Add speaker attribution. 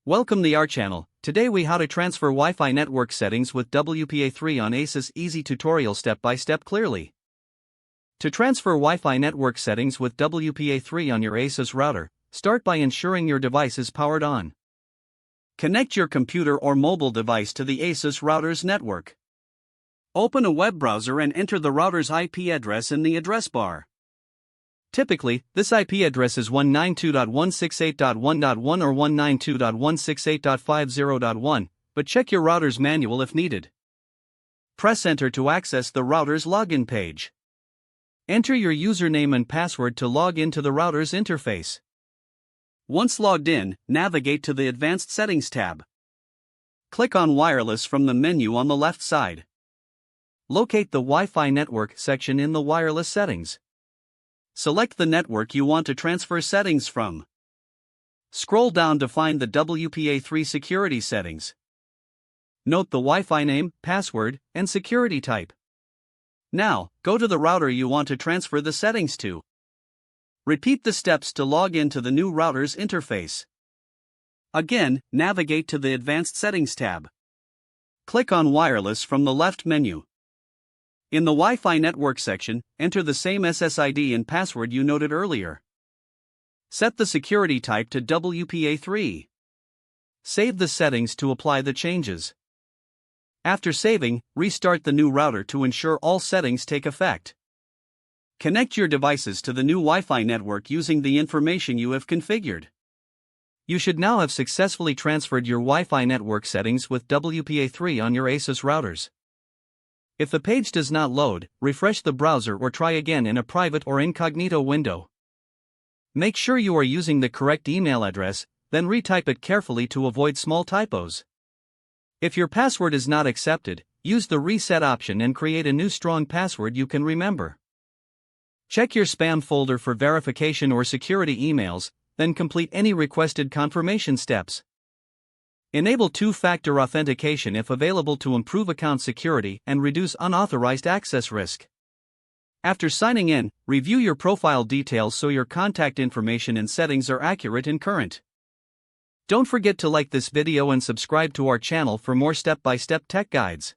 Speaker 1: Welcome to our channel. Today we how to transfer Wi-Fi network settings with WPA3 on Asus. Easy tutorial step-by-step clearly. To transfer Wi-Fi network settings with WPA3 on your Asus router, start by ensuring your device is powered on. Connect your computer or mobile device to the Asus router's network. Open a web browser and enter the router's IP address in the address bar. Typically, this IP address is 192.168.1.1 or 192.168.50.1, but check your router's manual if needed. Press Enter to access the router's login page. Enter your username and password to log into the router's interface. Once logged in, navigate to the Advanced Settings tab. Click on Wireless from the menu on the left side. Locate the Wi-Fi network section in the wireless settings. Select the network you want to transfer settings from. Scroll down to find the WPA3 security settings. Note the Wi-Fi name, password, and security type. Now, go to the router you want to transfer the settings to. Repeat the steps to log into the new router's interface. Again, navigate to the Advanced Settings tab. Click on Wireless from the left menu. In the Wi-Fi network section, enter the same SSID and password you noted earlier. Set the security type to WPA3. Save the settings to apply the changes. After saving, restart the new router to ensure all settings take effect. Connect your devices to the new Wi-Fi network using the information you have configured. You should now have successfully transferred your Wi-Fi network settings with WPA3 on your Asus routers. If the page does not load, refresh the browser or try again in a private or incognito window. Make sure you are using the correct email address, then retype it carefully to avoid small typos. If your password is not accepted, use the reset option and create a new strong password you can remember. Check your spam folder for verification or security emails, then complete any requested confirmation steps. Enable two-factor authentication if available to improve account security and reduce unauthorized access risk. After signing in, review your profile details so your contact information and settings are accurate and current. Don't forget to like this video and subscribe to our channel for more step-by-step tech guides.